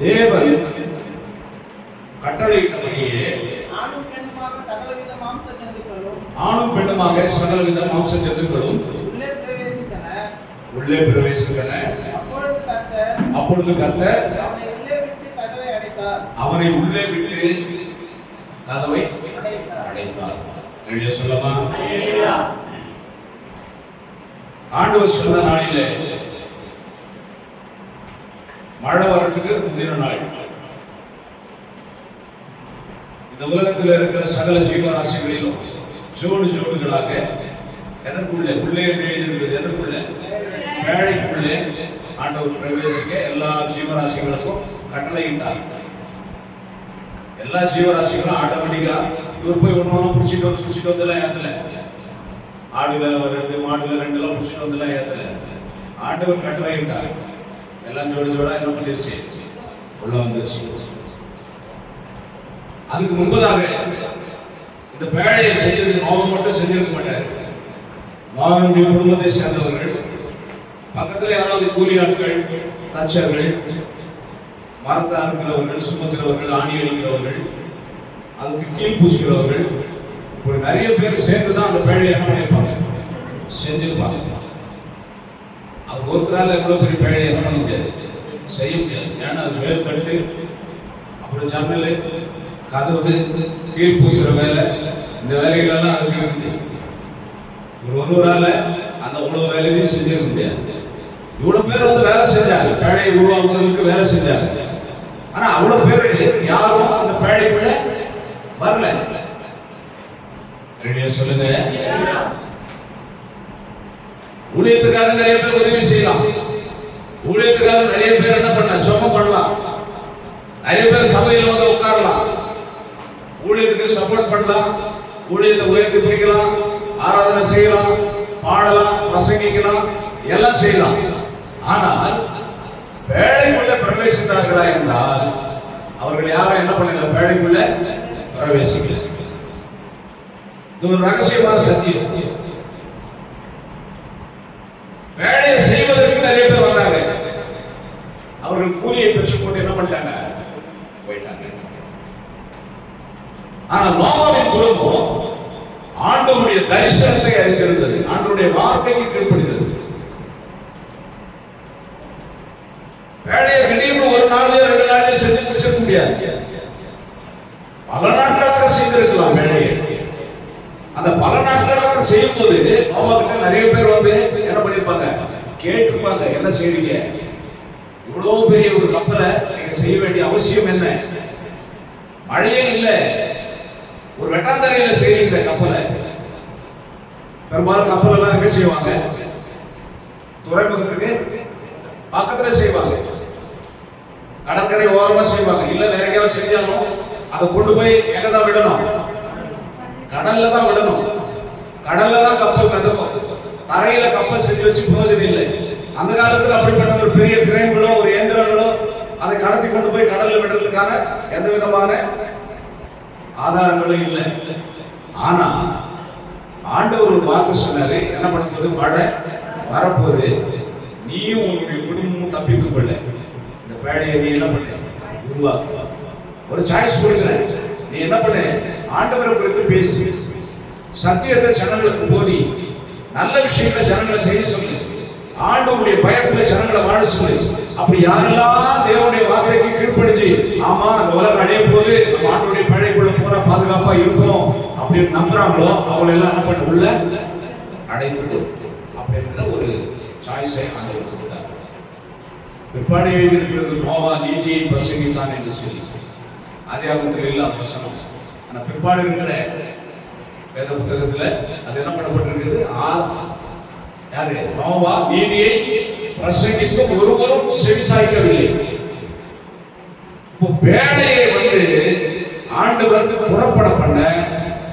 தேவன் கட்டளையிட்டபடியே ஆணும் பெண்ணுமாக சகலவித மாம்ச ஜந்துக்களும் உள்ளே பிரவேசித்தன. அப்பொழுது கர்த்தர் அவனை உள்ளே விட்டு கதவை அடைத்தார். சொல்லமா? ஆண்டவர் சொன்ன நாளிலே மழை வர்றதுக்கு முந்தின நாள் இந்த உலகத்தில் இருக்கிற சகல ஜீவராசிகளிலும் ஜோடு ஜோடுகளாக எதற்குள்ளே உள்ளே எழுதியிருக்கிறது, எதற்குள்ளே வேலைக்குள்ளே ஆண்டவர் பிரவேசிக்க எல்லா ஜீவராசிகளுக்கும் கட்டளையிட்டார். எல்லா ஜீவராசிகளும் ஆட்டோமேட்டிக்கா இவர் போய் ஒன்று பிடிச்சிட்டு வந்துலாம் ஏத்தல. ஆடுல ரெண்டு மாடுல ரெண்டுலாம் பிடிச்சிட்டு வந்துலாம் ஏத்தல. ஆண்டவர் கட்டளையிட்டார். எல்லாம் ஜோடு ஜோடா என்ன பண்ணிருச்சு, உள்ள வந்துருச்சு. அதுக்கு முன்பதாக இந்த பேழையை செஞ்சது நோகம் மட்டும் செஞ்சிருக்க மாட்டார். நோகனுடைய குடும்பத்தை சேர்ந்தவர்கள், பக்கத்தில் யாராவது கூலி ஆட்கள், தச்சர்கள், மரத்தை அறுக்கிறவர்கள், சுமக்கிறவர்கள், ஆணி அடிக்கிறவர்கள், அதுக்கு கீழ் பூசுகிறவர்கள், ஒரு நிறைய பேர் சேர்ந்துதான் அந்த பேழையை என்ன பண்ணியிருப்பாங்க, செஞ்சிருப்பாங்க. அது ஒருத்தரால எவ்வளவு பெரிய பேழையை என்ன பண்ண முடியாது, செய்ய முடியாது. ஏன்னா அது மேல் தட்டு, அப்புறம் ஜன்னல், கதவு, கீழ் பூசுற வேலை, இந்த வேலைகளெல்லாம் அதுக்கு இருக்குது. ஒருவரால அந்த அவ்வளவு வேலையும் செஞ்சிருக்க முடியாது. இவ்வளவு பேர் வந்து வேலை செஞ்சாங்க, பேழையை உருவாக்குவதற்கு வேலை செஞ்சாங்க. ஆனா அவ்வளவு பேரு யாரும் அந்த பேழைக்குள்ள வரல. சொல்லுங்க. ஊழியத்துக்காக நிறைய பேர் உதவி செய்யலாம், ஊழியத்துக்காக நிறைய பேர் என்ன பண்ண ஜெபம் பண்ணலாம், நிறைய பேர் சபையில் வந்து உட்காரலாம், ஊழியத்துக்கு சப்போர்ட் பண்ணலாம், ஊழியத்தை உயர்த்தி பிடிக்கலாம், ஆராதனை செய்யலாம், பாடலாம், பிரசங்கிக்கலாம், எல்லாம் செய்யலாம். ஆனால் பேழைக்குள்ள பிரவேசித்தார்களா என்றால் அவர்கள் யாரும் என்ன பண்ணல, பேழைக்குள்ள பிரவேசிக்கல. இது ஒரு ரகசியமான சத்தியம். வேலையை செய்வதற்கு நிறைய பேர் வந்தாங்க, அவர்கள் கூலியை பெற்றுக் கொண்டு என்ன பண்ணிட்டாங்க, போயிட்டாங்க. ஆனா நோவாவின் குடும்பம் ஆண்டவருடைய தரிசனத்தை அறிந்திருந்தது, ஆண்டவருடைய வார்த்தைக்கு கீழ்ப்படிந்தது. வேலையை திடீர்னு ஒரு நாள்லயே 2 நாள்லயே செஞ்சு முடிச்சிட முடியாது. பல நாட்களாக செய்திருக்கலாம் வேலையை. அந்த பல நாட்களாக செய்யும் போது நோவாவுக்கு நிறைய பேர் வந்து என்ன பண்ணிருப்பாங்க, கேட்டிருப்பாங்க, என்ன செய்வீங்க, இவ்வளவு பெரிய ஒரு கப்பலை நீங்க செய்ய வேண்டிய அவசியம் என்ன, மழையே இல்லை, ஒரு வெட்டாந்தரையில செய்யறீங்க கப்பலை. பெரும்பாலும் கப்பல் எல்லாம் எங்க செய்வாங்க, துறைமுகத்துக்கு பக்கத்துல செய்வாங்க, கடற்கரை ஓரமா செய்வாங்க. இல்ல வேற எங்கேயாவது செஞ்சாலும் அதை கொண்டு போய் எங்கதான் விடணும், கடல்ல தான் விடணும். கடல்ல தான் கப்பல் மிதக்கும், தரையில கப்பல் செஞ்சு வச்சு பிரயோஜனம் இல்லை. அந்த காலத்துல அப்படிப்பட்ட ஒரு பெரிய கிரேன்களோ ஒரு இயந்திரங்களோ அதை கடத்தி கொண்டு போய் கடல்ல விடுறதுக்கான எந்த விதமான ஆதாரங்களும் இல்லை. ஆனா ஆண்டவர் ஒரு வார்த்தை சொன்னாரு, என்ன பண்ணுறது, மழை வரப்போகுது, நீயும் உன்னுடைய குடும்பமும் தப்பித்துக் கொள்ள இந்த பேழையை நீ என்ன பண்ண, உருவாக்கு. ஒரு சாய்ஸ் கொடுக்குறேன், நீ என்ன பண்ண, ஆண்டவரை குறித்து பேசி, சத்தியத்தை ஜனங்களுக்கு போதி, நல்ல விஷயங்களை ஜனங்களை செய்ய சொல்லி, ஆண்டவருடைய பயத்துல ஜனங்களை வாழ சொல்லி. அப்படி யாரெல்லாம் தேவனுடைய வார்த்தைக்கு கீழ்ப்படிச்சு, ஆமா இந்த உலகம் அடைய போது நம்ம ஆண்டவருடைய பேழைக்குள்ள போற பாதுகாப்பா இருக்கும் அப்படின்னு நம்புறாங்களோ அவங்களை எல்லாம் என்ன பண்ண, உள்ள அடைந்து அப்படின்ற ஒரு சாய்ஸை ஆண்டவர் கொடுத்தார். பிற்பாடு எழுதியிருக்கிறது, நோவா நீதியை பிரசங்கித்தான் என்று சொல்லி. ஆதியாகமத்தில் எல்லாம் பிரசங்கம். ஆனா பிற்பாடு இருக்கிற வேத புத்தகத்துல அது என்ன பண்ணப்பட்டிருக்கிறது, யாரு, நோவா நீதியை பிரசங்கித்து ஒருவரும் செவிசாய்க்கவில்லை. இப்போ பேழையை வந்து ஆண்டவருக்கு புறப்பட பண்ண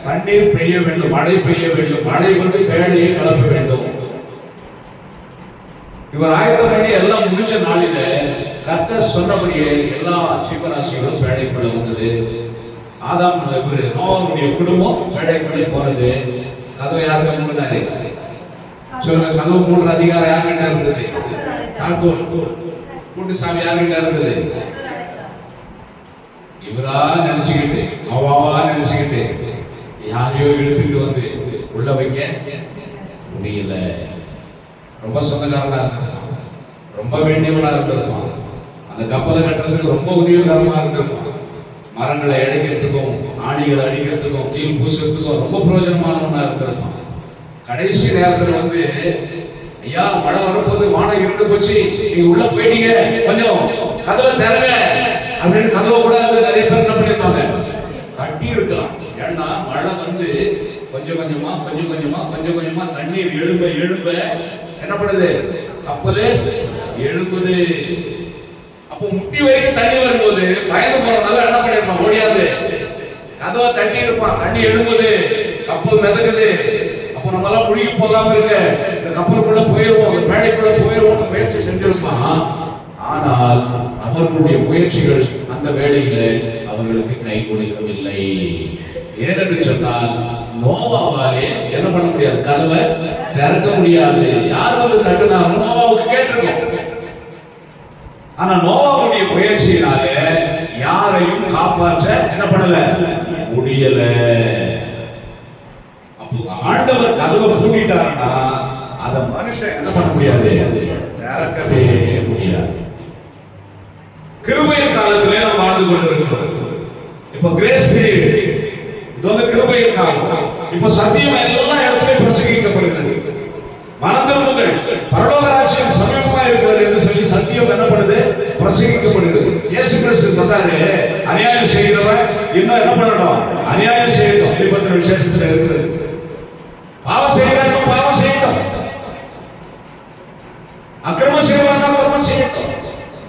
தண்ணீர் பெய்ய வேண்டும், மழை பெய்ய வேண்டும், மழை வந்து பேழையை கலப்ப வேண்டும். இவர் ஆயத்தம் பண்ணி எல்லாம் முடிஞ்ச நாளில கர்த்தர் சொன்னபடியே எல்லா ஜீவராசிகளும் பேழைக்குள்ள வந்தது. ஆதாம் இவரு நோவாவுடைய குடும்பம் பேழைக்குள்ளே போனது. கதவை யாருக்கு மூடினாரு சொல்லுங்க, கதவு மூடுற அதிகாரம் யாருக்கிட்ட இருந்தது, கூட்டு சாமி யாருக்கிட்ட இருந்தது, இவரா நினைச்சுக்கிட்டு அவாவா நினைச்சுக்கிட்டு யாரையோ இழுத்துட்டு வந்து உள்ள வைக்க முடியல. ரொம்ப சொந்தக்காரனா இருந்திருப்பான், ரொம்ப வேண்டியவனா இருந்திருப்பான், அந்த கப்பலை கட்டுறதுக்கு ரொம்ப உதவிகரமா இருந்திருப்பான், மரங்களை அடிக்கிறதுக்கும் ஆணிகளை அடிக்கிறதுக்கும் கீழ் பூசுறதுக்கும் ரொம்ப பிரயோஜனமானவனா இருந்திருப்பான். கடைசி நேரத்துல வந்து ஐயா மழை வரப்போது வானம் இருண்டு போச்சு, நீங்க உள்ள போயிட்டீங்க, கொஞ்சம் கதவை திறங்க அப்படின்னு கதவை கூட நிறைய பேர் என்ன பண்ணிருப்பாங்க, தட்டி இருக்கலாம். ஏன்னா மழை வந்து கொஞ்சம் கொஞ்சமா தண்ணீர் எழும்ப என்ன பண்ணுது, கப்பலு எழும்புது. அப்போ முட்டி வரைக்கும் தண்ணி வரும்போது பயந்து போறதுனால என்ன பண்ணிருப்பான், ஓடியாது கதவை தட்டி இருப்பான், தண்ணி எழும்புது, கப்பல் மிதக்குது. அப்போ நம்மளாம் முழுகி போகாம இருக்க இந்த கப்பலுக்குள்ள போயிருவோம், இந்த பேழைக்குள்ள போயிருவோம் முயற்சி செஞ்சிருப்பான். ஆனால் அவர்களுடைய முயற்சிகள் அந்த வேளையில அவர்களுக்கு கை கொடுக்கவில்லை. ஏனென்று சொன்னால் நோவாவாலே என்ன பண்ண முடியாது, கதவை திறக்க முடியாது. யார் வந்து தட்டுனாலும் நோவாவுக்கு கேட்டிருக்கோம். ஆனா நோவாவுடைய முயற்சியினாலே யாரையும் காப்பாற்ற என்ன பண்ணல முடியல. ஆண்டவர் கதவை பூட்டிட்டாருன்னா அத மனுஷன் என்ன பண்ண முடியாது, திறக்கவே முடியாது. கிருபையின் காலத்திலே நாம் வாழ்ந்து கொண்டிருக்கிறோம். இப்ப கிரேஸ் பீரியட், இது வந்து கிருபையின் காலம். இப்ப சத்தியம் எல்லா இடத்திலும் பிரசங்கிக்கப்படுகிறது. மனந்திரும்புங்கள், பரலோக ராஜ்யம் சமீபமா இருக்கிறது என்று சொல்லி சத்தியம் என்ன பண்ணுது, பிரசங்கிக்கப்படுகிறது. இயேசு கிறிஸ்து சொன்னாரு, அநியாயம் செய்கிறவன் இன்னும் என்ன பண்ணணும், அநியாயம் செய்யணும். வெளிப்பட்ட விசேஷத்துல இருக்கிறது. பாவம் செய்யறவங்க பாவம் செய்யணும், அக்கிரமம் செய்யறவங்க அக்கிரமம் செய்யணும்,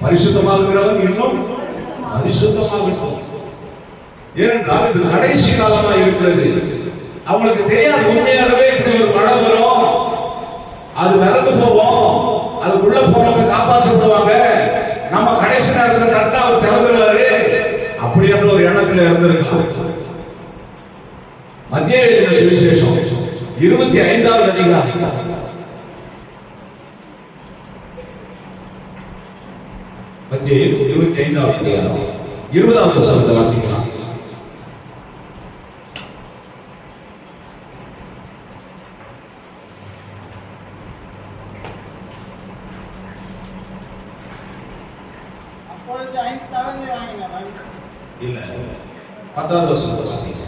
பரிசுத்தமாகிறவங்க இன்னும் பரிசுத்தமாகட்டும். ஏனென்றால் இது கடைசி காலமா இருக்கிறது. அவங்களுக்கு தெரியாது உண்மையாகவே இப்படி ஒரு மழை வரும், அது மிதந்து போவோம், அதுக்குள்ள போனவங்க காப்பாற்றப்படுவாங்க, நம்ம கடைசி நேரத்தில் கரெக்டா அவர் திறந்துருவாரு அப்படின்ற ஒரு எண்ணத்துல இருந்திருக்கலாம். மத்திய எழுதின சுவிசேஷம் 25வது அதிகாரம் 25வது அதிகாரம் 20வது வசனத்தை வாசிக்கலாம். அப்பொழுது 5 தாளந்தை வாங்கினவன் இல்ல 10வது வசனத்தை வாசிக்கலாம்.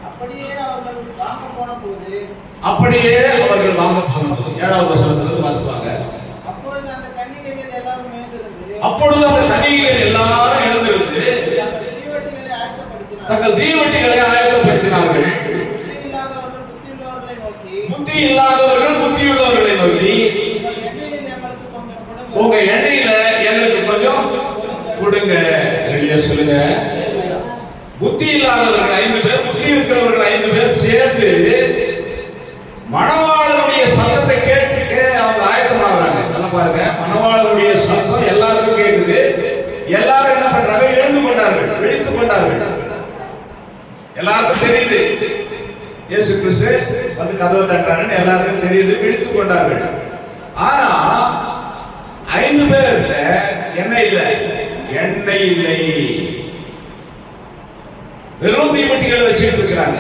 அப்படியே அவர்கள் வாங்க போன போது 7வது வசனத்தை வாசிப்பாங்க. அப்பொழுது அந்த கன்னிகைகள் எல்லாரும் எழுந்திருந்து தங்கள் தீவட்டிகளை ஆயத்தப்படுத்தினார்கள். புத்தி இல்லாதவர்கள் புத்தியுள்ளவர்களை நோக்கி உங்க எண்ணெயில எங்களுக்கு கொஞ்சம் கொடுங்க. சொல்லுங்க. புத்தி இல்லாதவர்கள் 5 பேர், புத்தி இருக்கிறவர்கள் 5 பேர் சேர்ந்து மணவாளனுடைய சத்தத்தை கேட்டு அவங்க ஆயத்தமாகறாங்க. நல்லா பாருங்க, மணவாளனுடைய சத்தம் எல்லாருக்கும் கேட்குது. எல்லாரும் என்ன பண்றாங்க, எழுந்து கொண்டார்கள், விழித்துக் கொண்டார்கள். எல்லாருக்கும் தெரியுது இயேசு கிறிஸ்து வந்து கதவை தட்டுறாருன்னு எல்லாருக்கும் தெரியுது, விழித்துக் கொண்டார்கள். ஆனா 5 பேர்ல எண்ணெய் இல்லை, வெறும் தீவட்டிகளை வச்சுட்டு இருக்கிறாங்க.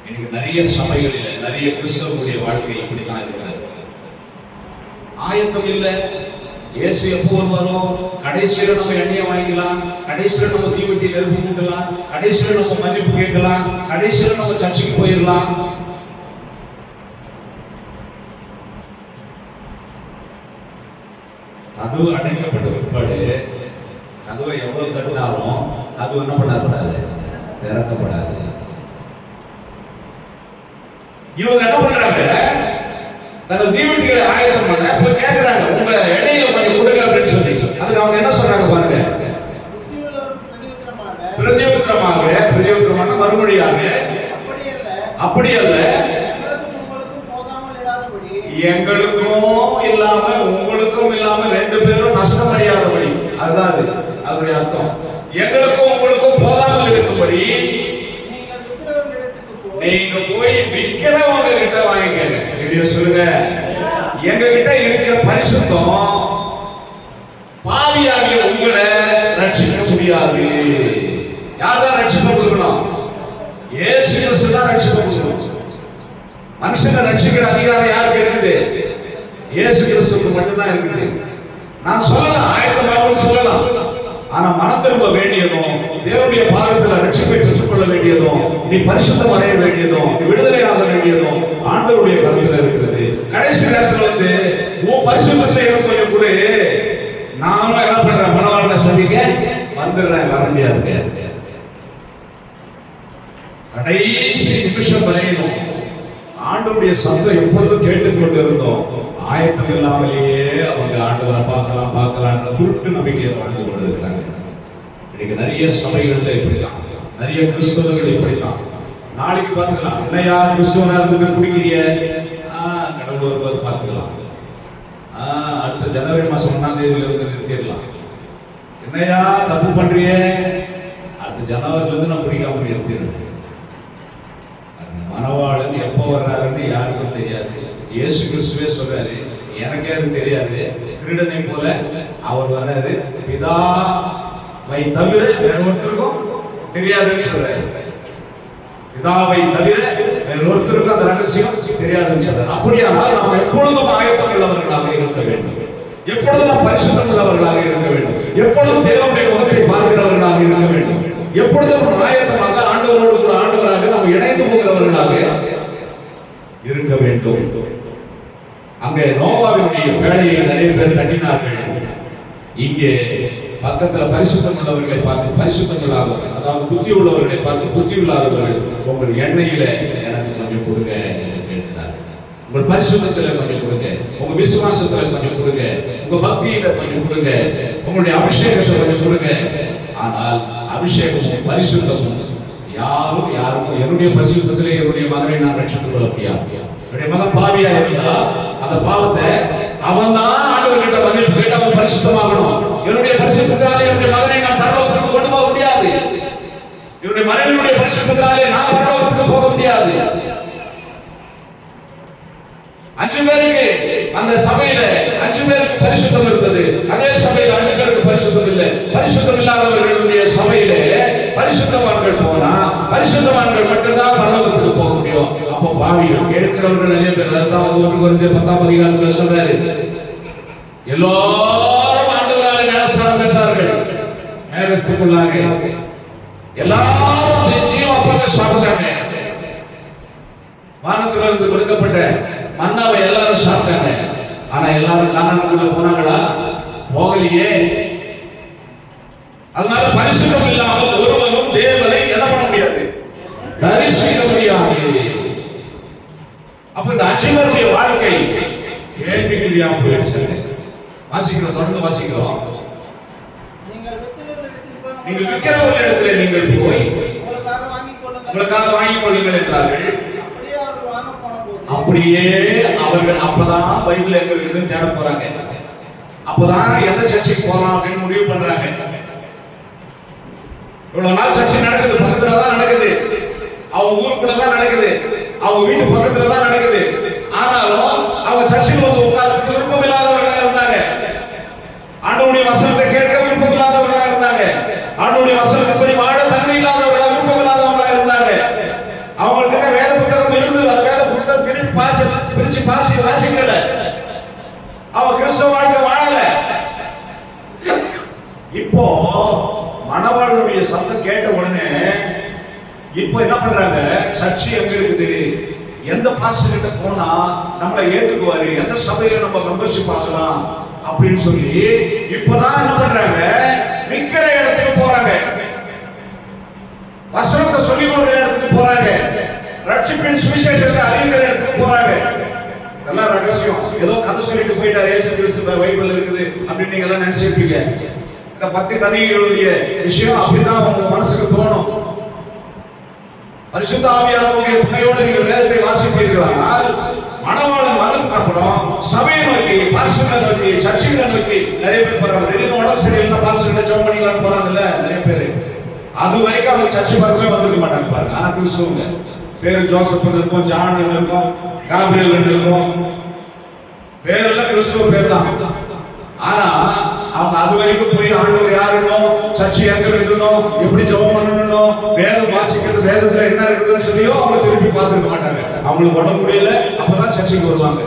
இன்னைக்கு நிறைய சபைகளில் நிறைய கிறிஸ்தவர்களுடைய வாழ்க்கை இப்படிதான் இருக்கிறார். ஆயத்தம் இல்லை. இயேசு எப்போ வருவாரோ, கடைசியில நம்ம எண்ணெயை வாங்கிக்கலாம், கடைசியில நம்ம தீவட்டி நெருப்பு மூட்டலாம், கடைசியில நம்ம மன்னிப்பு கேட்கலாம், கடைசியில நம்ம சர்ச்சுக்கு போயிடலாம். கதவு அடைக்கப்பட்ட பிற்பாடு கதவை எவ்வளவு தட்டினாலும் கதவு என்ன பண்ணப்படாது, திறக்கப்படாது. இவங்க என்ன பண்றாங்க, தங்கள் தீவட்டிகளை ஆயத்தம் பண்ண போய் கேட்கிறாங்க, உங்க எண்ணெயில கொஞ்சம் கொடுங்க அப்படின்னு சொல்லி. அதுக்கு அவங்க என்ன சொல்றாங்க பாருங்க, பிரதியுத்தரமாக மறுமொழியாக, அப்படி அல்ல, எங்களுக்கும் இல்லாம உங்களுக்கும் இல்லாம 2 பேரும் நஷ்டம் அடையாதபடி. அதுதான் அதனுடைய அர்த்தம். எங்களுக்கும் உங்களுக்கும் போதாமல் இருக்கும்படி நீங்க போய் விற்கிறவங்க கிட்ட வாங்கிக்கங்க. சொல்லுங்க, எங்க கிட்ட இருக்கிற பரிசுத்தம் பாவியாகிய உங்களை ரட்சிக்க முடியாது. யார்தான் ரட்சிப்பு கொடுக்கணும்? இயேசு கிறிஸ்து தான் ரட்சிப்பு கொடுக்கணும். மனுஷனை ரட்சிக்கிற அதிகாரம் யாருக்கு இருக்குது? இயேசு கிறிஸ்துவுக்கு மட்டும்தான் இருக்குது. நான் சொல்லலாம், ஆயத்தமாகவும் சொல்லலாம். ஆனா மனம் திரும்ப வேண்டியதும், தேவனுடைய பாதத்துல ரட்சிப்பை பெற்றுக்கொள்ள வேண்டியதும், நீ பரிசுத்தம் அடைய வேண்டியதும், நீ விடுதலையாக வேண்டியதும் ஆண்டவருடைய கருத்துல இருக்கிறது. கடைசி நேரத்துல உன் பரிசுத்தத்தை கொஞ்சம் கூட நானும் என்ன பண்றேன், மனவாளனை சந்திக்க வந்துடுறேன், வர முடியாது. கடைசி நிமிஷம் வரையிலும் ஆண்டவருடைய சத்தம் எப்பொழுதும் கேட்டுக்கொண்டு இருந்தோம். ஆயத்தம் இல்லாமலேயே அவங்க ஆண்டவரை பார்க்கலாம் குருட்டு நம்பிக்கையை வாழ்ந்து கொண்டு இருக்கிறாங்க. இன்னைக்கு நிறைய சபைகள்ல இப்படிதான், நிறைய கிறிஸ்தவர்கள் இப்படிதான். நாளைக்கு பார்த்துக்கலாம், என்னையா கிறிஸ்தவனா இருந்து குடிக்கிறிய, கடவுள் வரும்போது பார்த்துக்கலாம். அடுத்த ஜனவரி மாசம் 1ஆம் தேதியில இருந்து நிறுத்திடலாம். என்னையா தப்பு பண்றிய, அடுத்த ஜனவரில இருந்து நான் குடிக்காம நிறுத்திடுறேன். மனவாளன் எப்போ வர்றாருன்னு யாருக்கும் தெரியாது. இயேசு கிறிஸ்துவே சொல்றாரு, எனக்கே அது தெரியாது, திருடனை போல அவர் வர்றாரு, பிதாவை தவிர வேற ஒருத்தருக்கும் தெரியாதுன்னு சொல்றாரு. பிதாவை தவிர வேற ஒருத்தருக்கும் அந்த ரகசியம் தெரியாதுன்னு சொல்றாரு. அப்படியானால் நாம் எப்பொழுதும் ஆயத்தம் உள்ளவர்களாக இருக்க வேண்டும், எப்பொழுதும் நாம் பரிசுத்தம் உள்ளவர்களாக இருக்க வேண்டும், எப்பொழுதும் தேவனுடைய முகத்தை பார்க்கிறவர்களாக இருக்க வேண்டும், எப்பொழுதும் ஆயத்தமாக ஆண்டவரோடு கூட ஆண்டவராக நாம் இணைந்து போகிறவர்களாக இருக்க வேண்டும். அங்கே நோவாவினுடைய வேலையை நிறைய பேர் கட்டினார்கள். இங்கே பக்கத்துல பரிசுத்தம் உள்ளவர்களை பார்த்து பரிசுத்தம் இல்லாதவர்கள், அதாவது புத்தி உள்ளவர்களை பார்த்து புத்தி இல்லாதவர்கள், உங்கள் எண்ணெயில எனக்கு கொஞ்சம் கொடுங்க என்று கேட்கிறார். உங்கள் பரிசுத்தத்துல கொஞ்சம் கொடுங்க, உங்க விசுவாசத்துல கொஞ்சம் கொடுங்க, உங்க பக்தியில கொஞ்சம் கொடுங்க, உங்களுடைய அபிஷேகத்தை கொஞ்சம் கொடுங்க. ஆனால் அபிஷேகமும் பரிசுத்தமும் யாருக்கும் என்னுடைய பரிசுத்தத்திலே என்னுடைய மகனை நான் ரட்சித்துக் கொள்ள முடியாது. என்னுடைய மகன் பாவியா இருந்தா அந்த பாவத்தை அவன் தான் ஆண்டவர் கிட்ட மன்னிப்பு கேட்டு அவன் பரிசுத்தமாகணும். என்னுடைய பரிசுத்தத்தாலே என்னுடைய மகனை நான் பரலோகத்துக்கு கொண்டு போக முடியாது. என்னுடைய மகனுடைய பரிசுத்தத்தாலே நான் பரலோகத்துக்கு போக முடியாது. 5 பேருக்கு அந்த சபையில 5 பேருக்கு பரிசுத்தம் இருந்தது. அதே சபையில 5 பேருக்கு பரிசுத்தம் இல்லை. பரிசுத்தம் இல்லாதவர்களுடைய சபையில பரிசுத்தவான்கள் போனா பரிசுத்தவான்கள் மட்டும்தான் பரலோகத்துக்கு போக முடியும். அப்போ பாவிகள் கேட்கிறவர்கள் நிறைய பேர். அதான் 1 கொரிந்தியர் 10ஆம் அதிகாரத்துல சொல்றாரு, எல்லாரும் ஆண்டவராலே ஞானஸ்நானம் பெற்றார்கள், மேகஸ்துக்குள்ளாக எல்லாரும் ஜீவ அப்பத்தை சாப்பிட்டாங்க. வானத்துல இருந்து கொடுக்கப்பட்ட மன்னாவை எல்லாரும் சாப்பிட்டாங்க. ஆனா எல்லாரும் கானானுக்குள்ள போனாங்களா? போகலையே. அதனால பரிசுத்தம் இல்லாமல் ஒருவரும் தேவனை என்ன பண்ண முடியாது, தரிசிக்க முடியாது. அப்ப இந்த 5 பேருடைய வாழ்க்கை கேள்விக்குறியாக போயிடுச்சு. வாசிக்கிறோம், தொடர்ந்து வாசிக்கிறோம். நீங்கள் விற்கிற ஒரு இடத்துல நீங்கள் போய் உங்களுக்காக வாங்கிக் கொள்ளுங்கள் என்றார்கள். அப்படியே அவர்கள் அப்பதான் பைபிள் எங்க இருக்குன்னு தேட போறாங்க. அப்பதான் எந்த சர்ச்சைக்கு போலாம் அப்படின்னு முடிவு பண்றாங்க. இவ்வளவு நாள் சர்ச்சை நடக்குது, பக்கத்துல தான் நடக்குது, அவங்க ஊருக்குள்ள தான் நடக்குது, அவங்க வீட்டு பக்கத்துல தான் நடக்குது. ஆனாலும் அவங்க சர்ச்சையில் வந்து உட்கார்ந்து விருப்பம் இல்லாதவர்களாக இருந்தாங்க. ஆண்டவருடைய வசனத்தை கேட்க விருப்பம் இல்லாதவர்களாக இருந்தாங்க. ஆண்டவருடைய வசனத்தை வாழ தகுதி இல்லாதவர்களாக விருப்பம் இல்லாதவர்களாக இருந்தாங்க. அவங்களுக்கு வேத புத்தகம் இருந்தது, அந்த வேத புத்தகம் பிரிச்சு வாசிக்கல. அவ கிறிஸ்தவ வாழ்க்கை வாழல. இப்போ மணவாளனுடைய சத்தம் கேட்ட உடனே இப்போ என்ன பண்றாங்க, சர்ச்சை எங்க இருக்குது, எந்த பாஸ்டர் கிட்ட போனா நம்மளை ஏத்துக்குவாரு, எந்த சபையில நம்ம மெம்பர்ஷிப் ஆகலாம் அப்படின்னு சொல்லி இப்பதான் என்ன பண்றாங்க, விக்கிற இடத்துக்கு போறாங்க, வசனத்தை சொல்லிக் கொடுக்கிற இடத்துக்கு போறாங்க, ரட்சிப்பின் சுவிசேஷத்தை அறிவிக்கிற இடத்துக்கு போறாங்க. இதெல்லாம் ரகசியம். ஏதோ கதை சொல்லிட்டு போயிட்டாரு இயேசு கிறிஸ்து பைபிள் இருக்குது அப்படின்னு நீங்க எல்லாம் நினைச்சிருப்பீங்க. இந்த 10 கனிகளுடைய விஷயம் அப்படிதான் உங்க மனசுக்கு தோணும். பரிசுத்த ஆவியானவருடைய துணையோடு நீங்கள் வேதத்தை வாசிப்பீர்களானால் மணவாளன் வந்ததுக்கு அப்புறம் சபையை நோக்கி, பாஸ்டரை நோக்கி, சர்ச்சைகளை நோக்கி நிறைய பேர் போறாங்க. திடீர்னு உடம்பு சரியில்லை பாஸ்டர்கிட்ட ஜெபம் பண்ணிக்கலாம்னு போறாங்கல்ல நிறைய பேர். அது வரைக்கும் அவங்க சர்ச்சை பக்கமே வந்துருக்க மாட்டாங்க பாருங்க. ஆனா கிறிஸ்துவங்க பேரு ஜோசப் இருக்கும், ஜான் இருக்கும், காபிரியல் இருக்கும், பேரெல்லாம் கிறிஸ்துவ பேர் தான். ஆனா அவங்க அது வரைக்கும் போய் ஆண்டவர் யாருணும், சர்ச்சை எங்க இருக்கணும், எப்படி ஜெபம் பண்ணணும், வேதம் வாசிக்கிறது, வேதத்துல என்ன இருக்குதுன்னு சொல்லியோ அவங்க திருப்பி பார்த்துக்க மாட்டாங்க. அவங்களுக்கு உடம்பு முடியல, அப்பதான் சர்ச்சைக்கு வருவாங்க.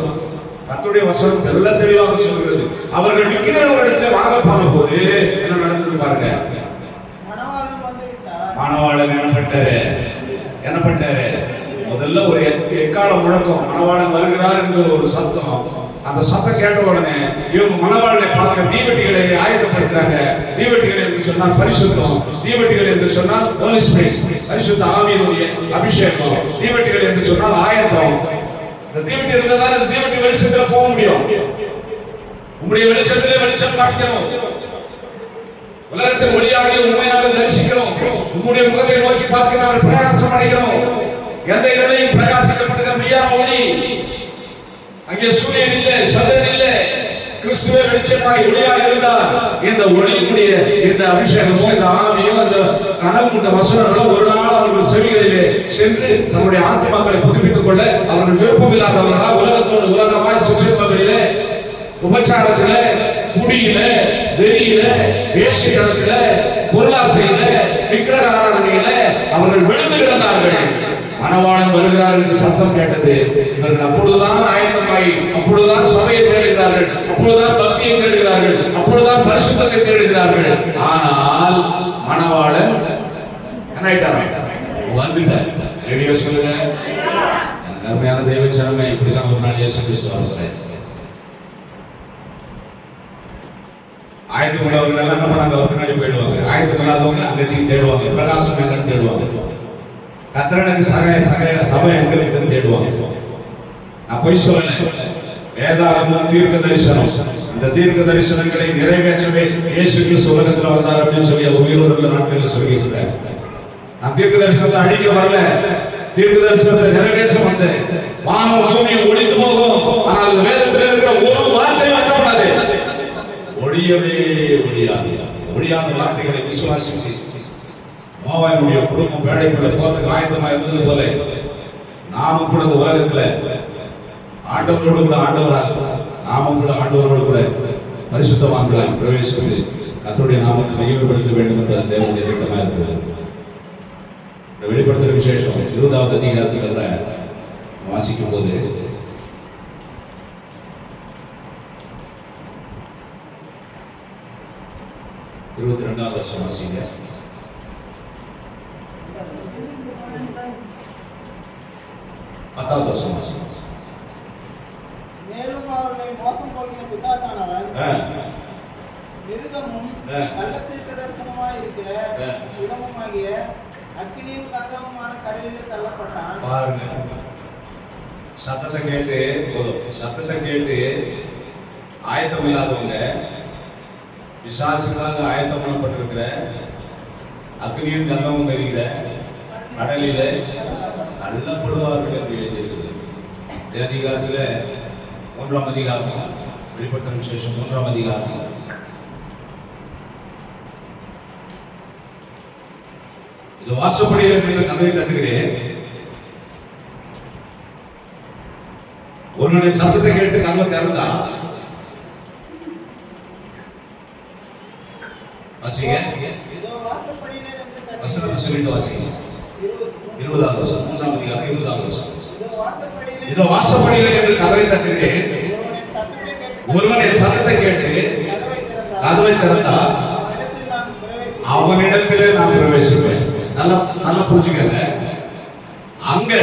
கர்த்தருடைய வசனம் எல்லாம் தெளிவாக சொல்கிறது. அவர்கள் நிற்கிற ஒரு இடத்துல வாங்க போன போது என்ன நடந்தது பாருங்க. மணவாளன் என்ன பண்ணிட்டாரு? முதல்ல ஒரு எக்கால முழக்கம், மணவாளன் வருகிறார் என்ற ஒரு சத்தம். அந்த சத்தம் கேட்ட உடனே இவங்க மணவாளனை பார்க்க தீவெட்டிகளை ஆயத்தப்படுத்துறாங்க. தீவெட்டிகள் என்று சொன்னால் பரிசுத்தம், தீவெட்டிகள் என்று சொன்னால் ஹோலி ஸ்பிரிட், பரிசுத்த ஆவியினுடைய அபிஷேகம், தீவெட்டிகள் என்று சொன்னால் ஆயத்தம். இந்த தீவெட்டி இருந்தால் அந்த தீவெட்டி வெளிச்சத்துல போக முடியும். உங்களுடைய வெளிச்சத்திலே வெளிச்சம் காட்டணும். உலகத்தின் ஒளியாக உண்மையாக தரிசிக்கிறோம். உங்களுடைய முகத்தை நோக்கி பார்க்க நாம் பிரகாசம் அடைகிறோம். எந்த இடத்தையும் பிரகாசிக்க முடியாத ஒளி. அங்கே சூரியன் இல்லை, சந்திரன் இல்லை, கிறிஸ்துவே வெளிச்சமாய் ஒளியாக இருந்தார். இந்த ஒளியுடைய இந்த அபிஷேகமோ, இந்த ஆவியோ, அந்த கனவுண்ட வசனங்களோ ஒரு நாள் அவர்கள் செவிகளிலே சென்று தன்னுடைய ஆத்மாக்களை புதுப்பித்துக் கொள்ள அவர்கள் விருப்பமில்லாதவர்களா உலகத்தோடு உலகமாய் சுற்றிப்பதிலே, உபச்சாரத்தில, குடியில, வெறியில, வேசிகளத்தில, பொருளாசையில, விக்கிரக ஆராதனையில அவர்கள் விழுந்து கிடந்தார்கள். மணவாளன் வருகிறார் என்று சத்தம் கேட்டது. இவர்கள் அப்பொழுதுதான் ஆயத்தமாகி, அப்பொழுதுதான் சபையை தேடுகிறார்கள், அப்பொழுதுதான் பக்தியை தேடுகிறார்கள், அப்பொழுதுதான் பரிசுத்தத்தை தேடுகிறார்கள். ஆனால் மணவாளன் என்ன ஆயிட்டார்? வந்துட்டார். ரெடியோ சொல்லுங்க. எனக்கு அருமையான தெய்வ ஜனமே, இப்படிதான் ஒரு நாள் இயேசு கிறிஸ்து வருகிறார். ஆயத்தம் உள்ளவர்கள் எல்லாம் என்ன பண்ணாங்க? அவர் பின்னாடி போயிடுவாங்க. ஆயத்தம் இல்லாதவங்க அங்கேயும் தேடுவாங்க, பிரகாசம் எங்கன்னு தேடுவாங்க, கர்த்தருக்கு சபை எங்க இருக்குன்னு தேடுவாங்க. நான் போய் சொல்றேன். வேதாகமும் தீர்க்க தரிசனம், இந்த தீர்க்க தரிசனங்களை நிறைவேற்றவே இயேசு கிறிஸ்து உலகத்தில் வந்தார் அப்படின்னு சொல்லி உயிரோடு நாட்களில் சொல்லியிருக்கிறார். நான் தீர்க்க தரிசனத்தை அழிக்க வரல, தீர்க்க தரிசனத்தை நிறைவேற்ற வந்தேன். வானம் பூமியும் ஒழிந்து போகும், ஆனால் இந்த வேதத்தில் இருக்கிற ஒரு வார்த்தையும் என்ன பண்ணாது? ஒழியவே ஒழியாது. ஒழியாத வார்த்தைகளை விசுவாசிச்சு நோவாயினுடைய குடும்பம் பேடைக்குள்ள போறதுக்கு ஆயத்தமா இருந்தது போல நாமும் கூட இந்த உலகத்துல ஆண்டவரோடு கூட ஆண்டவராக, நாமும் கூட ஆண்டவரோடு கூட பரிசுத்தவான்களாய் பிரவேசித்து கர்த்தருடைய நாமத்தை மகிமைப்படுத்த வேண்டும் என்ற தேவனுடைய திட்டமா இருக்கிறது. வெளிப்படுத்துற விசேஷம் 20வது அதிகாரத்துல வாசிக்கும் போது இருபத்தி 2வது வருஷம் வாசிங்க. மேலும் அவர்களை மோசம் போக்கின பிசாசானவன் மிருகமும் கள்ளத்தீர்க்க தரிசனமாய் இருக்கிற இடமுமாகிய அக்கினியும் கந்தமுமான கடலிலே தள்ளப்பட்டான். பாருங்க, சத்தத்தை கேட்டு போதும். சத்தத்தை கேட்டு ஆயத்தம் இல்லாதவங்க, பிசாசுகளாக ஆயத்தம் பண்ணப்பட்டிருக்கிற அக்னியும் கந்தமும் எரிகிற கடலில தள்ளப்படுவார்கள் என்று எழுதியிருக்கிறது. அதிகாரத்தில் 3ஆம் அதிகாரம், வெளிப்படுத்தின விசேஷம் 3ஆம் அதிகாரம். இது வாசப்படுகிற கதையை தட்டுகிறேன். ஒருவனை சத்தத்தை கேட்டு கதவை திறந்தா வாசிங்க. வசனத்தை சொல்லிட்டு வாசிங்க. 20வது வசனம், 3ஆம் அதிகாரம் 20வது வசனம். இதோ வாசப்படுகிறேன் என்று கதவை தட்டுகிறேன். ஒருவன் என் சத்தத்தை கேட்டு கதவை திறந்தா அவனிடத்திலே நான் பிரவேசிப்பேன். நல்லா புரிஞ்சுக்கங்க. அங்க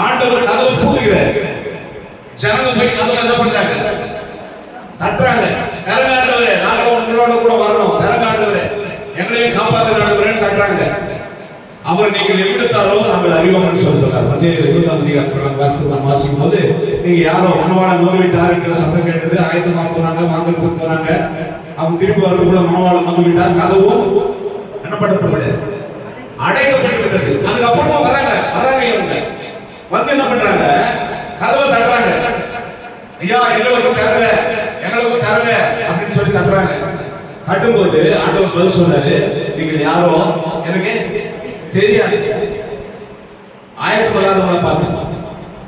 ஆண்டவர் கதவை பூட்டுகிறார். ஜனங்க போய் கதவை என்ன பண்றாங்க? தட்டுறாங்க. திறங்க ஆண்டவரே, நாங்க உங்களோட கூட வரணும், திறங்க ஆண்டவரே, எங்களையும் காப்பாற்ற ஆண்டவரேன்னு தட்டுறாங்க. அவர் நீங்கள் எவிடுத்தாரோ நாங்கள் அறிவோம்னு சொல்றார். 20ஆம் அதிகாரத்தில் வாசிக்கும் போது நீங்க யாரோ மணவாளன் நோய்விட்டார் என்கிற சத்தம் கேட்டது. ஆயத்தமா போனாங்க, மாங்கல் கொடுத்தாங்க. அவங்க திருப்பி வரது கூட மணவாளன் நோய்விட்டார். கதவும் என்ன பண்ணப்பட்டது? அடைக்கப்பட்டுவிட்டது. அதுக்கப்புறமா வராங்க இவங்க வந்து என்ன பண்றாங்க? கதவை தட்டுறாங்க. ஐயா எங்களுக்கும் தரல அப்படின்னு சொல்லி தட்டுறாங்க. தட்டும்போது ஆண்டவர் பதில் சொன்னாரு, நீங்கள் யாரோ எனக்கு தெரியாது. ஆயத்தப்படாதவங்களை பார்த்து,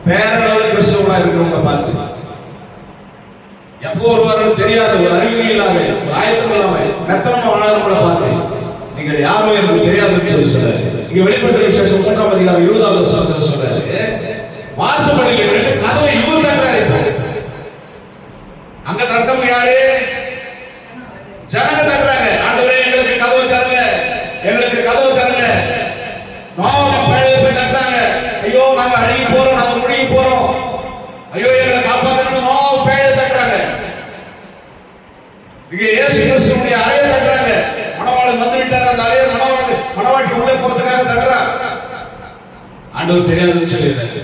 பேரளவு கிறிஸ்தவங்களா இருக்கிறவங்களை பார்த்து, எப்போ வருவாருன்னு தெரியாது, ஒரு அறிகுறி இல்லாம, ஒரு ஆயத்தம் இல்லாம மெத்தனமா வாழ்றவங்கள பார்த்து நீங்கள் யாரும் எனக்கு தெரியாதுன்னு சொல்லி சொல்றாரு. இங்க வெளிப்படுத்தின விசேஷம் 3ஆம் அதிகாரம் 20வது வசனத்துல சொல்றாரு, வாசப்படியில் நின்று கதவை இவர் தட்டுறாரு. இப்போ அங்க தட்டவங்க யாரு? ஜனங்க தட்டுறாங்க. ஆண்டவரே எங்களுக்கு கதவை தருங்க, எங்களுக்கு கதவை தருங்க. போய் தட்டாங்க. ஐயோ நாங்க அழுகி போறோம், நாங்க முழுகி போறோம், ஐயோ எங்களை காப்பாற்றணும் பேழை தட்டுறாங்க. இங்க இயேசு கிறிஸ்துவுடைய அறையை தட்டுறாங்க. மணவாளன் வந்து விட்டார், அந்த அறையை மணவாட்டி உள்ளே போறதுக்காக தட்டுறா. ஆண்டவர் தெரியாதுன்னு சொல்லிடுறாரு.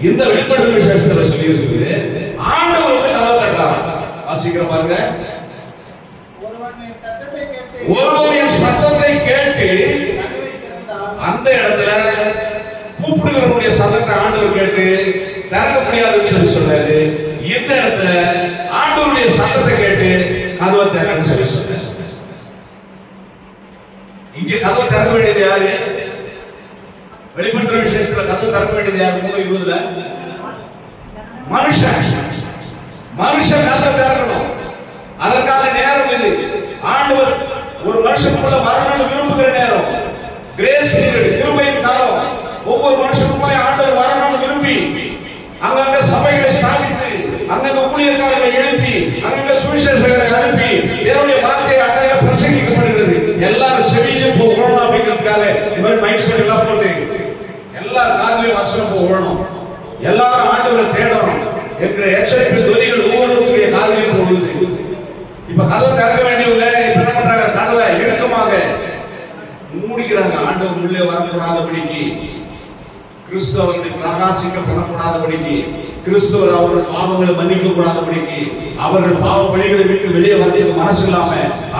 இந்த வெளிப்படுத்தல் விசேஷத்துல சொல்லி இருக்குது, ஆண்டவர் வந்து கதவை தட்டுறாரு. வாசிக்கிற பாருங்க, ஒருவரின் சத்தத்தை கேட்டு அந்த இடத்துல கூப்பிடுகிறவருடைய சத்தத்தை ஆண்டவர் கேட்டு திறக்க முடியாதுன்னு சொல்லி சொல்றாரு. இந்த இடத்துல ஆண்டவருடைய சத்தத்தை கேட்டு கதவை திறன்னு சொல்லி சொல்றாரு. இங்க கதவை திறக்க வேண்டியது யாரு? வெளிப்படுத்துற விசேஷத்துல கதவை திறக்க வேண்டியது யாரு? 3:20 மனுஷன் கதவை திறக்கணும். அதற்கான நேரம் இது. ஆண்டவர் ஒரு மனுஷனுக்குள்ள வரணும்னு விரும்புகிற நேரம், கிரேஸ் பீரியட், கிருபையின் காலம். ஒவ்வொரு மனுஷனுக்குள்ள ஆண்டவர் வரணும்னு விரும்பி அங்கங்க சபைகளை ஸ்தாபித்து, அங்கங்க ஊழியர்களை எழுப்பி, அங்கங்க சுவிசேஷங்களை அனுப்பி தேவனுடைய வார்த்தையை அங்கங்க பிரசங்கிக்கப்படுகிறது. எல்லாரும் செவிச்சு போகணும் அப்படிங்கிறதுக்காக மைண்ட் செட் எல்லாம் போட்டு எல்லா காதுலயும் வசனம் போகணும், எல்லாரும் ஆண்டவரை தேடணும் என்கிற எச்சரிக்கை துணிகள் ஒவ்வொருவருடைய காதுலையும் போடுது. இப்ப கதவை திறக்க வேண்டியவங்க இப்ப என்ன பண்றாங்க? கதவை இறுக்கமாக மூடிக்கிறாங்க. ஆண்டவர் உள்ளே வரக்கூடாதபடிக்கு, கிறிஸ்தவர்களை பிரகாசிக்க பண்ணக்கூடாதபடிக்கு, கிறிஸ்தவர் அவர்கள் பாவங்களை மன்னிக்க கூடாதபடிக்கு, அவர்கள் பாவ பழிகளை விட்டு வெளியே வரதுக்கு மனசு இல்லாம,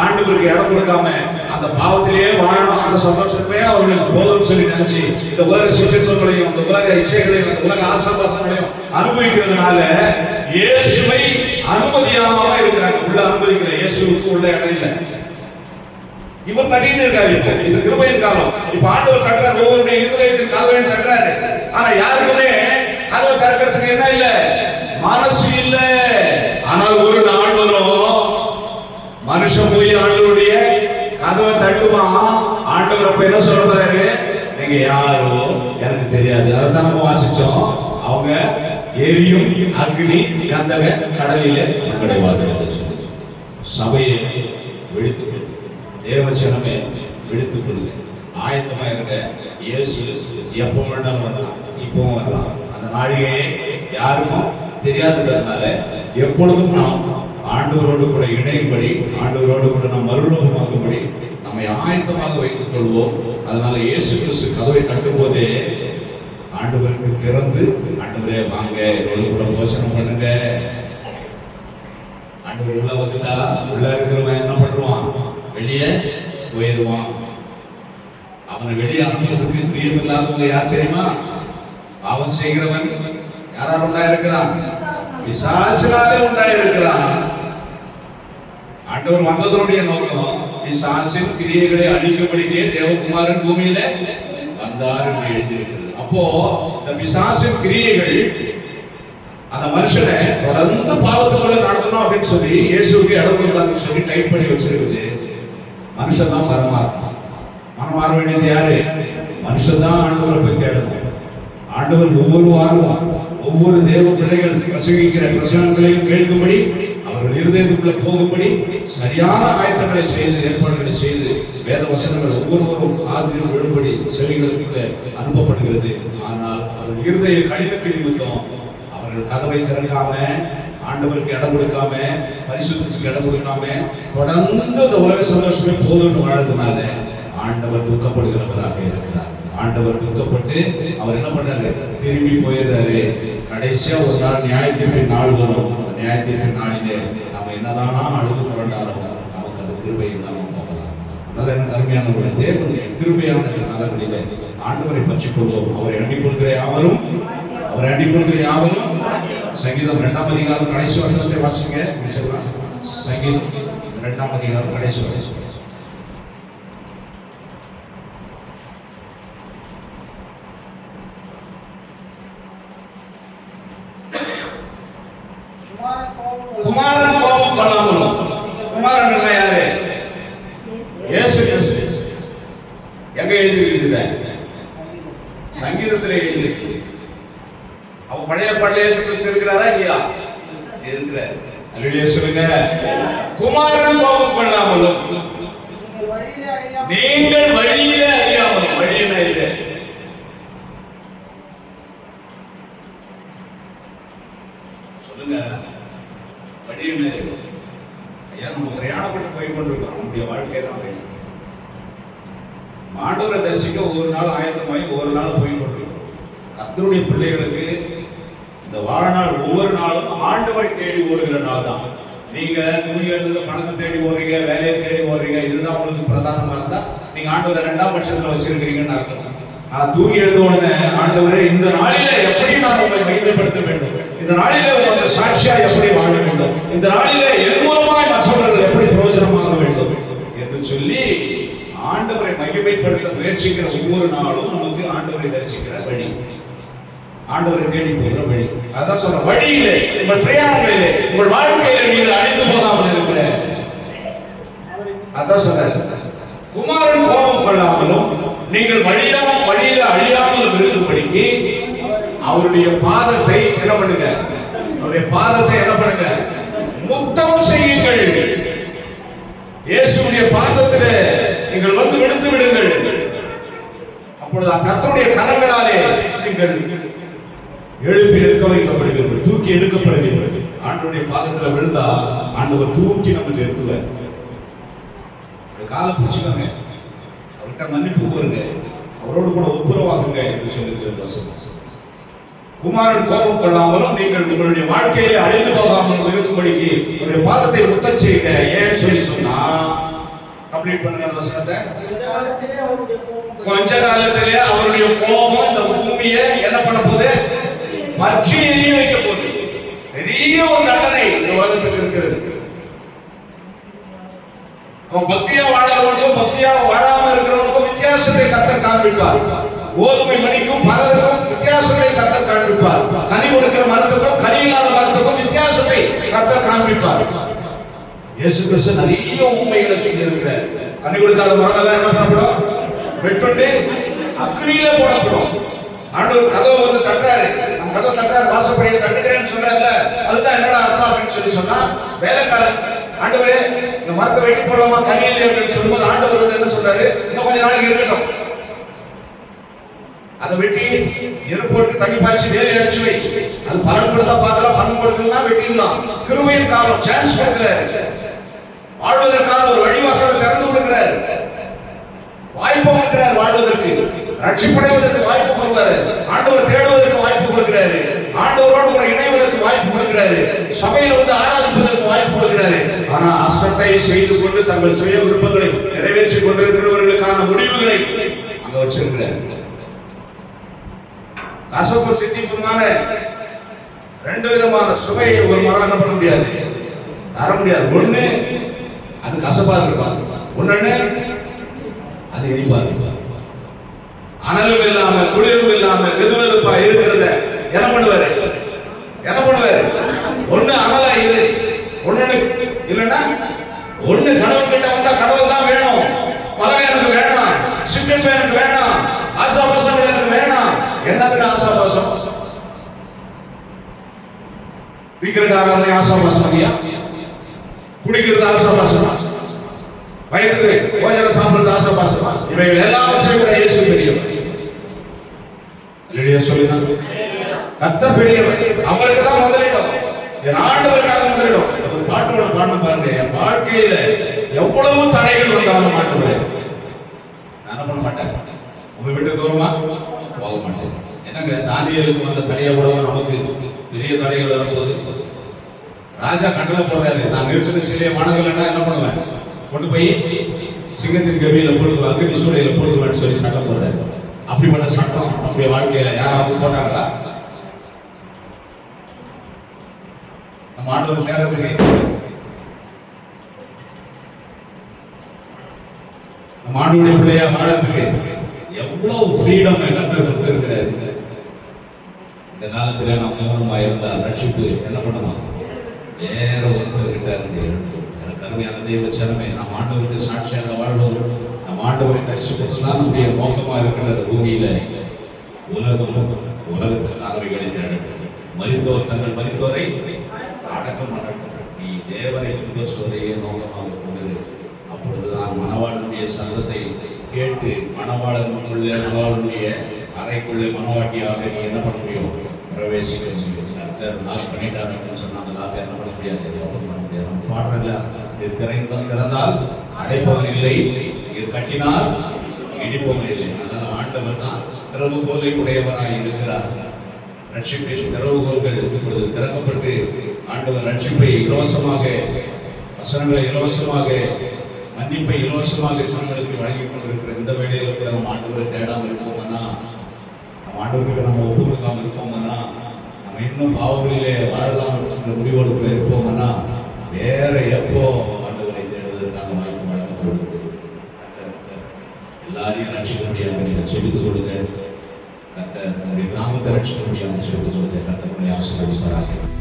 ஆண்டவருக்கு இடம் கொடுக்காம அந்த பாவத்திலேயே வாழணும், அந்த சந்தோஷமே அவர்களுக்கு போதும்னு சொல்லி நினைச்சு இந்த உலக சிற்றங்களையும், இந்த உலக இச்சைகளையும், இந்த உலக ஆசாபாசங்களையும் அனுபவிக்கிறதுனால இயேசுவை அனுமதியாம இருக்கிறாங்க. உள்ள அனுமதிக்கிற இயேசுவுக்கு உள்ள இடம் இல்லை. இவர் தட்டிட்டு இருக்காரு. இது கிருபையின் காலம். இப்ப ஆண்டவர் தட்டுறாரு, ஒவ்வொருடைய இருதயத்தின் கதவையும் தட்டுறாரு. ஆனா யாருக்குமே கதவை திறக்கிறதுக்கு என்ன இல்ல? மனசு இல்ல. ஆனால் ஒரு நாள் வரும், மனுஷன் போய் ஆண்டவருடைய கதவை தட்டுமா. ஆண்டவர் அப்ப என்ன சொல்றாரு? நீங்க யாரோ எனக்கு தெரியாது. அதான் நம்ம வாசிச்சோம். அவங்க எரியும் அக்னி கந்தக கடலில பங்கடைவார்கள். சபையை விழித்து தேவச்சனமே விழித்துக் கொள்ளுங்க, ஆயத்தமா இருக்க. இயேசு எப்போ வேண்டாம் வரலாம், இப்பவும் வரலாம். அந்த நாழிகையை யாருக்கும் தெரியாதுன்றதுனால எப்பொழுதும் நாம் ஆண்டவரோடு கூட இணையும்படி, ஆண்டவரோடு கூட நாம் மறுரூபமாகும்படி நம்மை ஆயத்தமாக வைத்துக் கொள்வோம். அதனால இயேசு கிறிஸ்து கதவை தட்டும் போதே ஆண்டவருக்கு திறந்து, ஆண்டவரே வாங்க என்னோட கூட போஷணம் பண்ணுங்க. ஆண்டவர் உள்ள வந்துட்டா உள்ள இருக்கிறவன் என்ன பண்ணுவான்? வெளியே போயிடுவான். அவனை வெளியே அனுப்புறதுக்கு பிரியம் இல்லாதவங்க யார் தெரியுமா? பாவம் செய்கிறவன் யாரால் உண்டாயிருக்கிறான்? பிசாசினாலே உண்டாயிருக்கிறான். ஆண்டவர் வந்ததனுடைய நோக்கம் பிசாசின் கிரியைகளை அழிக்கும்படிக்கே தேவகுமாரன் பூமியில வந்தார் என்று எழுதியிருக்கிறது. அப்போ இந்த பிசாசின் கிரியைகள் அந்த மனுஷனை தொடர்ந்து பாவத்துக்குள்ள நடத்தணும் அப்படின்னு சொல்லி இயேசுவுக்கு இடம் கொடுத்தாங்கன்னு சொல்லி டைப் பண்ணி வச்சிருக்குது. மனுஷன் தான் மனமாறும். மனம் மாற வேண்டியது யாரு? மனுஷன் தான் ஆண்டவரை போய் தேடணும். ஆண்டவர் ஒவ்வொரு வாரம் ஒவ்வொரு தேவ பிள்ளைகள் பிரசங்கிக்கிற பிரசங்கங்களையும் கேட்கும்படி, அவர்கள் இருதயத்துக்குள்ள போகும்படி சரியான ஆயத்தங்களை செய்து, ஏற்பாடுகளை செய்து, வேத வசனங்கள் ஒவ்வொருவரும் காதிலும் விழும்படி செவிகளுக்கு அனுப்பப்படுகிறது. ஆனால் அவர்கள் இருதய கடினத்தின் நிமித்தம் அவர்கள் கதவை திறக்காம, ஆண்டவருக்கு இடம் கொடுக்காம, பரிசுத்தத்துக்கு இடம் கொடுக்காம தொடர்ந்து இந்த உலக சந்தோஷமே போதும்னு வாழ்றதுனால ஆண்டவர் துக்கப்படுகிறவராக இருக்கிறார். ஆண்டவர் துக்கப்பட்டு அவர் என்ன பண்றாரு? திரும்பி போயிடுறாரு. கடைசியா ஒரு நாள் நியாயத்தீர்ப்பின் நாள் வரும். நியாயத்தீர்ப்பின் நாளிலே நம்ம என்னதான் அழுது புரண்டாலும் நமக்கு அது கிருபை இல்லாமல் போகலாம். அதனால எனக்கு அருமையானவர்களே, தேவனுடைய கிருபையான நாளங்களிலே ஆண்டவரை பற்றிக் கொள்வோம். அவரை அண்டிக் கொள்கிற யாவரும், அவரை அண்டிக் கொள்கிற யாவரும். சங்கீதம் 2ஆம் அதிகாரம் கடைசி வசனத்தை வாசிங்க. சங்கீதம் 2ஆம் அதிகாரம் கடைசி வசனம். குமாரன் கோபம் கொள்ளாமலும். குமாரன் யாரு? இயேசு கிறிஸ்து. எங்க எழுதியிருக்குது? சங்கீதத்தில் எழுதியிருக்கு. அவ பழைய பாடல இயேசு கிறிஸ்து இருக்கிறாரா இல்லையா? இருக்கிறார். அல்லேலூயா சொல்லுங்க. குமாரன் கோபம் கொள்ளாமலும் நீங்கள் வழியிலே அறியாமலும். வழியில இல்லை, சொல்லுங்க. வழியில ஐயா, நம்ம பிரயாணப்பட்டு போய் கொண்டிருக்கிறோம். நம்முடைய வாழ்க்கை தான் ஆண்டவரை தரிசிக்க ஒவ்வொரு நாள் ஆயத்தமாகி ஒவ்வொரு நாள் போய் கொண்டிருக்கிறோம். கர்த்தருடைய பிள்ளைகளுக்கு இந்த வாழ்நாள் ஒவ்வொரு நாளும் ஆண்டவரை தேடி ஓடுகிற நாள் தான். நீங்க தூங்கி எழுந்து பணத்தை தேடி ஓடுறீங்க, வேலையை தேடி ஓடுறீங்க, இதுதான் உங்களுக்கு பிரதானமா இருந்தா நீங்க ஆண்டவரை 2ஆம் பட்சத்துல வச்சிருக்கிறீங்கன்னு அர்த்தம். ஆனா தூங்கி எழுந்த உடனே ஆண்டவரை இந்த நாளில எப்படி நான் உங்களை மகிமைப்படுத்த வேண்டும், இந்த நாளில உங்க சாட்சியா எப்படி வாழ வேண்டும், இந்த நாளில என் மூலமாய் மற்றவர்கள் எப்படி பிரயோஜனமாக வேண்டும் என்று சொல்லி ஆண்டவரை மகிமைப்படுத்த முயற்சிக்கிற ஒவ்வொரு நாளும் நமக்கு ஆண்டவரை தரிசிக்கிற வழி, ஆண்டவரை தேடி போகிற வழி. அதான் சொல்ற வழியிலே, உங்கள் பிரயாணங்களிலே, உங்கள் வாழ்க்கையில நீங்கள் அழிந்து போகாமல் இருக்கிற. அதான் சொல்ற குமாரன் கோபம் கொள்ளாமலும் நீங்கள் வழியில அழியாமல் இருக்கும்படிக்கு அவருடைய பாதத்தை என்ன பண்ணுங்க, அவருடைய பாதத்தை என்ன பண்ணுங்க, முத்தம் செய்யுங்கள். இயேசுடைய பாதத்திலே நீங்கள் வந்து விழுந்து விடுங்கள். அப்பொழுது கர்த்தருடைய கரங்களாலே நீங்கள் எழுப்பி நிற்க வைக்கப்படுவீர்கள், தூக்கி எடுக்கப்படுவீர்கள். ஆண்டவருடைய பாதத்தில் விழுந்தா ஆண்டவர் தூக்கி நமக்கு நிறுத்துவார். காலம் பிடிச்சுக்கோங்க, அவர்கிட்ட மன்னிப்பு கோருங்க, அவரோடு கூட ஒப்புரவாகுங்க என்று சொல்லியிருக்கிறது. குமாரன் கோபம் கொள்ளாமலும் நீங்கள் உங்களுடைய வாழ்க்கையில அழிந்து போகாமல் இருக்கும்படிக்கு உங்களுடைய பாதத்தை முத்தம் செய்யுங்க. ஏன்னு சொல்லி சொன்னா, கம்ப்ளீட் பண்ணுங்க அந்த வசனத்தை. கொஞ்ச காலத்திலே அவருடைய கோபம் இந்த பூமியை என்ன பண்ண போகுது, பற்றி எரிய வைக்க போகுது. பெரிய ஒரு தண்டனை இந்த உலகத்துக்கு இருக்கிறது. அவன் பக்தியா வாழறவனுக்கும் பக்தியா வாழாம இருக்கிறவனுக்கும் வித்தியாசத்தை கர்த்தர் காண்பிப்பார். கோதுமை மணிக்கும் பலருக்கும் வித்தியாசத்தை கர்த்தர் காண்பிப்பார். கனி கொடுக்கிற மரத்துக்கும் கனி இல்லாத மரத்துக்கும் வித்தியாசத்தை கர்த்தர் காண்பிப்பார். இயேசு கிறிஸ்து நிறைய உண்மைகளை சொல்லி இருக்கிறார். கனி கொடுக்காத மரம் எல்லாம் என்ன பண்ணப்படும், வெட்டுண்டு அக்னியில போடப்படும். ஆண்டவர் கதவை வந்து தட்டுறாரு, நம்ம கதவை தட்டுறாரு, வாசப்படியை தட்டுகிறேன்னு சொல்றாருல, அதுதான் என்னடா அர்த்தம் அப்படின்னு சொல்லி சொன்னா, வேலைக்காரன் ஆண்டவரே இந்த மரத்தை வெட்டி போடலாமா கனியில் அப்படின்னு சொல்லும்போது ஆண்டவர் வந்து என்ன சொல்றாரு, இன்னும் கொஞ்ச நாளைக்கு இருக்கட்டும், அதை வெட்டி எருப்போட்டு தண்ணி பாய்ச்சி வேலை அடிச்சு வை, அது பலன் கொடுத்தா பார்க்கலாம், பலன் கொடுக்கலாம், வெட்டிடலாம். கிருபையின் காலம், சான்ஸ் கொடுக்கிறாரு, வாழ்வதற்கான ஒரு வழிவாசலை திறந்து கொடுக்கிறாரு, வாய்ப்பு கொடுக்கிறார், வாழ்வதற்கு ரட்சிப்படைவதற்கு வாய்ப்பு கொடுக்கிறாரு, ஆண்டவர் தேடுவதற்கு வாய்ப்பு கொடுக்கிறாரு, ஆண்டவரோடு கூட இணைவதற்கு வாய்ப்பு கொடுக்கிறாரு, சபையில் வந்து ஆராதிப்பதற்கு வாய்ப்பு கொடுக்கிறாரு. ஆனா அசட்டை செய்து கொண்டு தங்கள் சுய விருப்பங்களை நிறைவேற்றிக் கொண்டிருக்கிறவர்களுக்கான முடிவுகளை அங்க வச்சிருக்கிறார். கசப்பு சித்திப்புமான ரெண்டு விதமான சுவையை ஒரு மரம் என்ன பண்ண முடியாது, தர முடியாது. ஒண்ணு அது கசப்பா இருக்கும், ஒண்ணு அது எரிப்பா இருக்கும். அனலும் இல்லாம குளிரும் இல்லாம வெதுவெதுப்பா இருக்கிறத என்ன பண்ணுவாரு, என்ன பண்ணுவாரு, ஒண்ணு அனலா இரு, ஒண்ணு இல்லைன்னா ஒண்ணு கடவுள் கிட்ட வந்தா கடவுள் தான் வேணும், பலகை எனக்கு வேண்டாம், சிக்கன் எனக்கு வேண்டாம், ஆசாபாசம் எனக்கு வேண்டாம். என்னதுக்கு ஆசாபாசம்? விக்கிரக ஆராதனை ஆசாபாசம் இல்லையா? குடிக்கிறது ஆசாபாசம், வயிற்றுக்கு போஜனம் சாப்பிடுறது ஆசாபாசமா? இவைகள் எல்லாவற்றையும் விட இயேசு பெரியவர். இல்லையா சொல்லுங்க, கர்த்தர் பெரியவர், அவருக்கு தான் முதலிடம், என் ஆண்டவருக்காக முதலிடம். ஒரு பாட்டோட பாடணும் பாருங்க, என் வாழ்க்கையில எவ்வளவு தடைகள் வந்தாலும் மாட்டுவேன், நான் என்ன பண்ண மாட்டேன், உங்க வீட்டுக்கு தூரமா போக மாட்டேன். என்னங்க தானியலுக்கு வந்த தடையை கூட நமக்கு பெரிய தடைகள் வரும்போது ராஜா கண்டல போடுறாரு, நான் இருக்கிற சிலையை வணங்கலைன்னா என்ன பண்ணுவேன், கொண்டு போய் சிங்கத்தின் கவியில போடுவேன், அக்னி சூளையில போடுவேன்னு சொல்லி சட்டம் போடுறாரு. அப்படிப்பட்ட சட்டம் நம்முடைய வாழ்க்கையில யாராவது போட்டாங்களா? நம்ம ஆண்டவர் நேரத்துக்கு நம்ம ஆண்டவருடைய பிள்ளையா வாழறதுக்கு எவ்வளவு ஃப்ரீடம் கர்த்தர் கொடுத்திருக்கிறாரு. இந்த காலத்துல நம்ம மூலமா இருந்தா ரட்சிப்பு என்ன பண்ணுமா, வேற ஒருத்தர்கிட்ட இருந்து எழுப்போம். எனக்கு அருமையான தெய்வ ஜனமே, நம் ஆண்டவருக்கு சாட்சியாக வாழ்வோம். நம் ஆண்டவரை தரிசிப்பதுதான் நம்முடைய நோக்கமா இருக்கிறது. பூமியில உலகத்துக்கு அறவைகளை தேடட்டும். மரித்தோர் தங்கள் மரித்தோரை அடக்கம் பண்ணட்டும். நீ தேவனை பின்பற்றுவதையே நோக்கமாக கொண்டு, அப்பொழுதுதான் மணவாளனுடைய சந்தத்தை கேட்டு மணவாளனுடைய அறைக்குள்ளே மணவாட்டியாக நீ என்ன பண்ண முடியும்? பிரவேசிக்க முடியும். கர்த்தர் லாக் பண்ணிட்டாருன்னு சொன்னாங்க. லாக் என்ன பண்ண முடியாது, ஓப்பன் பண்ண முடியாது. நம்ம பாடுறல, இது திறந்தால் அடைப்பவன் இல்லை, இது கட்டினால் இடிப்பவன் இல்லை. அதனால ஆண்டவர் தான் திறவுகோலை உடையவராய் இருக்கிறார். ரட்சிப்பின் திறவுகோல்கள் இப்பொழுது திறக்கப்பட்டு ஆண்டவர் ரட்சிப்பை இலவசமாக, வசனங்களை இலவசமாக, மன்னிப்பை இலவசமாக ஜனங்களுக்கு வழங்கி கொண்டிருக்கிற இந்த வேளையில கூட நம்ம ஆண்டவரை தேடாமல் இருப்போம்னா, நம்ம ஆண்டவருக்கு நம்ம ஒப்பு கொடுக்காமல் இருப்போம்னா, நம்ம இன்னும் பாவங்களிலே வாழலாம் என்ற முடிவோடு கூட இருப்போம்னா, வேற எப்போ ஆண்டவரை தேடுவதற்கான வாய்ப்பு வழங்கப்படுகிறது. எல்லாரையும் ரட்சிக்க முடியாது. நீங்கள் செவித்து சொல்லுங்க. கர்த்தர் கிராமத்தை ரட்சிக்க முடியாது. செவித்து சொல்லுங்க. கர்த்தருடைய ஆசீர்வாதம்.